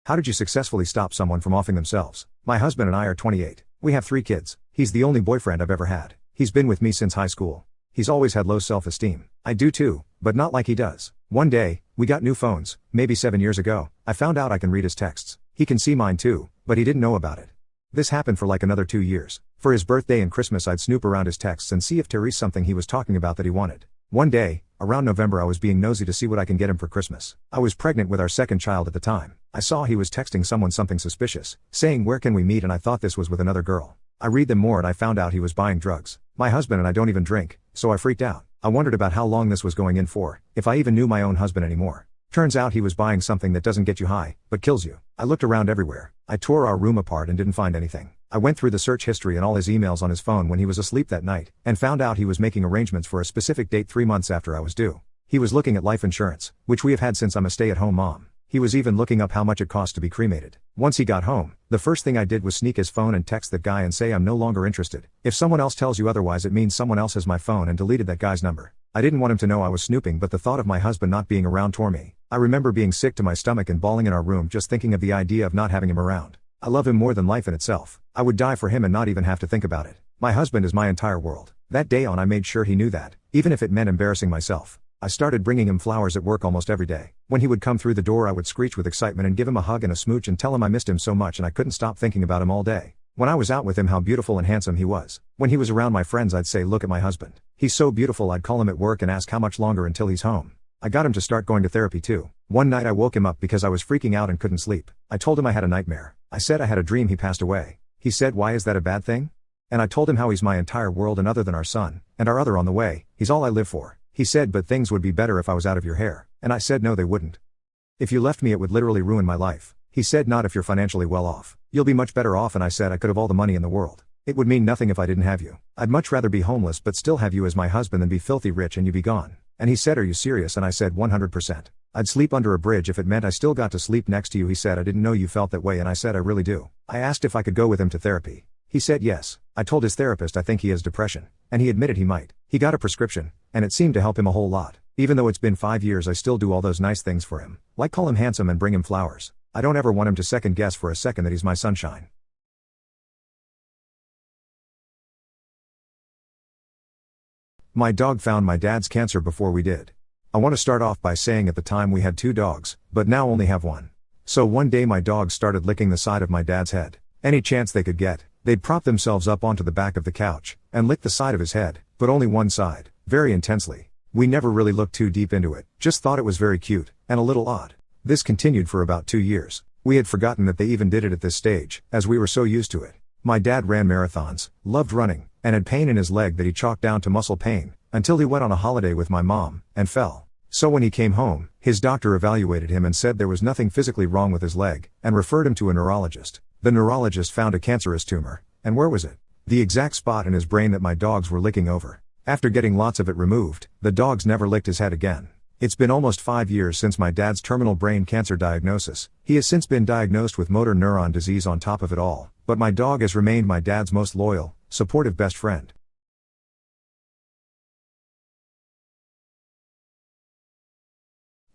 How did you successfully stop someone from offing themselves? My husband and I are 28. We have 3 kids. He's the only boyfriend I've ever had. He's been with me since high school. He's always had low self-esteem. I do too, but not like he does. One day, we got new phones, maybe 7 years ago. I found out I can read his texts. He can see mine too, but he didn't know about it. This happened for like another 2 years. For his birthday and Christmas I'd snoop around his texts and see if there's something he was talking about that he wanted. One day, around November I was being nosy to see what I can get him for Christmas. I was pregnant with our second child at the time. I saw he was texting someone something suspicious, saying where can we meet, and I thought this was with another girl. I read them more and I found out he was buying drugs. My husband and I don't even drink, so I freaked out. I wondered about how long this was going in for, if I even knew my own husband anymore. Turns out he was buying something that doesn't get you high, but kills you. I looked around everywhere. I tore our room apart and didn't find anything. I went through the search history and all his emails on his phone when he was asleep that night, and found out he was making arrangements for a specific date 3 months after I was due. He was looking at life insurance, which we have had since I'm a stay-at-home mom. He was even looking up how much it cost to be cremated. Once he got home, the first thing I did was sneak his phone and text that guy and say I'm no longer interested. If someone else tells you otherwise it means someone else has my phone, and deleted that guy's number. I didn't want him to know I was snooping, but the thought of my husband not being around tore me. I remember being sick to my stomach and bawling in our room just thinking of the idea of not having him around. I love him more than life in itself. I would die for him and not even have to think about it. My husband is my entire world. That day on I made sure he knew that, even if it meant embarrassing myself. I started bringing him flowers at work almost every day. When he would come through the door I would screech with excitement and give him a hug and a smooch and tell him I missed him so much and I couldn't stop thinking about him all day. When I was out with him, how beautiful and handsome he was. When he was around my friends I'd say look at my husband. He's so beautiful. I'd call him at work and ask how much longer until he's home. I got him to start going to therapy too. One night I woke him up because I was freaking out and couldn't sleep. I told him I had a nightmare. I said I had a dream he passed away. He said why is that a bad thing? And I told him how he's my entire world and other than our son, and our other on the way, he's all I live for. He said but things would be better if I was out of your hair. And I said no they wouldn't. If you left me it would literally ruin my life. He said not if you're financially well off. You'll be much better off, and I said I could have all the money in the world. It would mean nothing if I didn't have you. I'd much rather be homeless but still have you as my husband than be filthy rich and you be gone. And he said are you serious? And I said 100%. I'd sleep under a bridge if it meant I still got to sleep next to you. He said I didn't know you felt that way, and I said I really do. I asked if I could go with him to therapy. He said yes. I told his therapist I think he has depression, and he admitted he might. He got a prescription, and it seemed to help him a whole lot. Even though it's been 5 years I still do all those nice things for him, like call him handsome and bring him flowers. I don't ever want him to second guess for a second that he's my sunshine. My dog found my dad's cancer before we did. I want to start off by saying at the time we had 2 dogs, but now only have 1. So one day my dogs started licking the side of my dad's head. Any chance they could get, they'd prop themselves up onto the back of the couch, and lick the side of his head, but only one side, very intensely. We never really looked too deep into it, just thought it was very cute, and a little odd. This continued for about 2 years. We had forgotten that they even did it at this stage, as we were so used to it. My dad ran marathons, loved running, and had pain in his leg that he chalked down to muscle pain, until he went on a holiday with my mom, and fell. So when he came home, his doctor evaluated him and said there was nothing physically wrong with his leg, and referred him to a neurologist. The neurologist found a cancerous tumor. And where was it? The exact spot in his brain that my dogs were licking over. After getting lots of it removed, the dogs never licked his head again. It's been almost 5 years since my dad's terminal brain cancer diagnosis. He has since been diagnosed with motor neuron disease on top of it all, but my dog has remained my dad's most loyal, supportive best friend.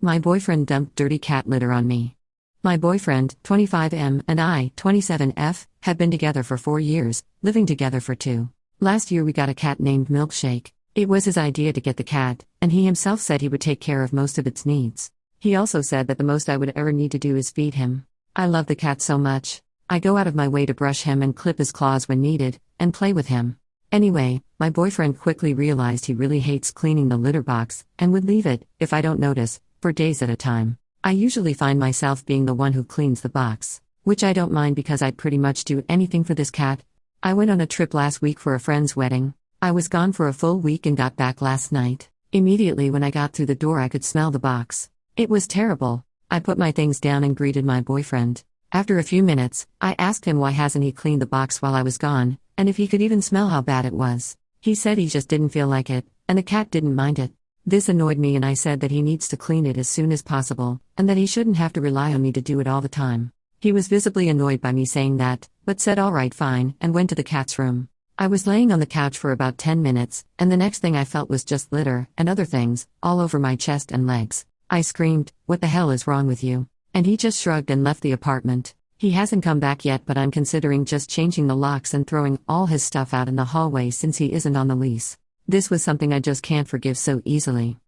My boyfriend dumped dirty cat litter on me. My boyfriend, 25M, and I, 27F, have been together for 4 years, living together for 2. Last year we got a cat named Milkshake. It was his idea to get the cat, and he himself said he would take care of most of its needs. He also said that the most I would ever need to do is feed him. I love the cat so much. I go out of my way to brush him and clip his claws when needed, and play with him. Anyway, my boyfriend quickly realized he really hates cleaning the litter box, and would leave it, if I don't notice, for days at a time. I usually find myself being the one who cleans the box, which I don't mind because I'd pretty much do anything for this cat. I went on a trip last week for a friend's wedding. I was gone for a full week and got back last night. Immediately when I got through the door I could smell the box. It was terrible. I put my things down and greeted my boyfriend. After a few minutes, I asked him why hasn't he cleaned the box while I was gone, and if he could even smell how bad it was. He said he just didn't feel like it, and the cat didn't mind it. This annoyed me and I said that he needs to clean it as soon as possible, and that he shouldn't have to rely on me to do it all the time. He was visibly annoyed by me saying that, but said alright fine, and went to the cat's room. I was laying on the couch for about 10 minutes, and the next thing I felt was just litter, and other things, all over my chest and legs. I screamed, "What the hell is wrong with you?" And he just shrugged and left the apartment. He hasn't come back yet, but I'm considering just changing the locks and throwing all his stuff out in the hallway since he isn't on the lease. This was something I just can't forgive so easily.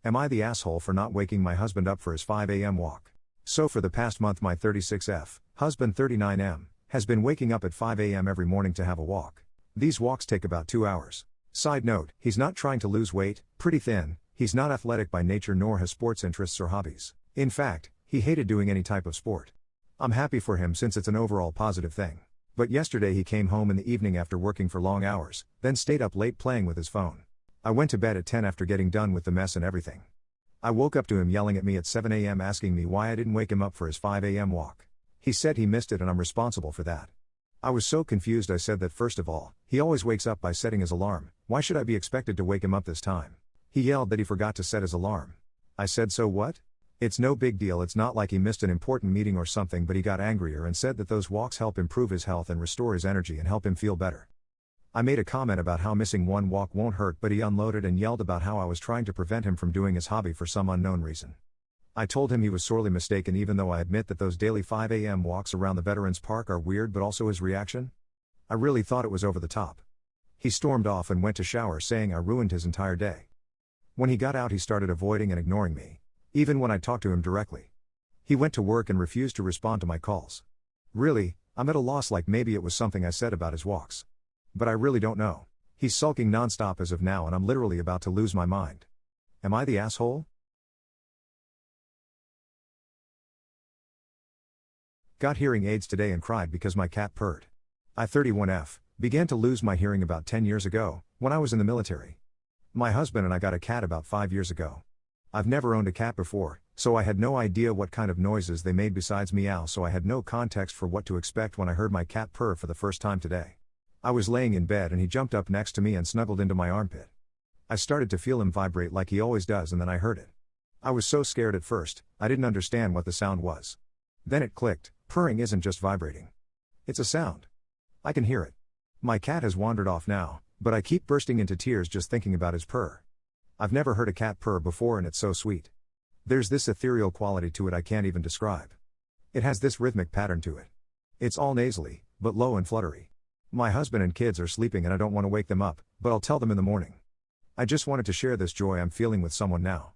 Am I the asshole for not waking my husband up for his 5 a.m. walk? So for the past month my 36F, husband 39M, has been waking up at 5 a.m. every morning to have a walk. These walks take about 2 hours. Side note, he's not trying to lose weight, pretty thin, he's not athletic by nature nor has sports interests or hobbies. In fact, he hated doing any type of sport. I'm happy for him since it's an overall positive thing. But yesterday he came home in the evening after working for long hours, then stayed up late playing with his phone. I went to bed at 10 after getting done with the mess and everything. I woke up to him yelling at me at 7 a.m. asking me why I didn't wake him up for his 5 a.m. walk. He said he missed it and I'm responsible for that. I was so confused. I said that first of all, he always wakes up by setting his alarm, why should I be expected to wake him up this time? He yelled that he forgot to set his alarm. I said so what? It's no big deal, it's not like he missed an important meeting or something, but he got angrier and said that those walks help improve his health and restore his energy and help him feel better. I made a comment about how missing one walk won't hurt, but he unloaded and yelled about how I was trying to prevent him from doing his hobby for some unknown reason. I told him he was sorely mistaken, even though I admit that those daily 5 a.m. walks around the Veterans Park are weird, but also his reaction? I really thought it was over the top. He stormed off and went to shower saying I ruined his entire day. When he got out he started avoiding and ignoring me, even when I talked to him directly. He went to work and refused to respond to my calls. Really, I'm at a loss, like maybe it was something I said about his walks. But I really don't know. He's sulking nonstop as of now and I'm literally about to lose my mind. Am I the asshole? Got hearing aids today and cried because my cat purred. I 31F, began to lose my hearing about 10 years ago, when I was in the military. My husband and I got a cat about 5 years ago. I've never owned a cat before, so I had no idea what kind of noises they made besides meow, so I had no context for what to expect when I heard my cat purr for the first time today. I was laying in bed and he jumped up next to me and snuggled into my armpit. I started to feel him vibrate like he always does and then I heard it. I was so scared at first, I didn't understand what the sound was. Then it clicked, purring isn't just vibrating. It's a sound. I can hear it. My cat has wandered off now, but I keep bursting into tears just thinking about his purr. I've never heard a cat purr before and it's so sweet. There's this ethereal quality to it I can't even describe. It has this rhythmic pattern to it. It's all nasally, but low and fluttery. My husband and kids are sleeping and I don't want to wake them up, but I'll tell them in the morning. I just wanted to share this joy I'm feeling with someone now.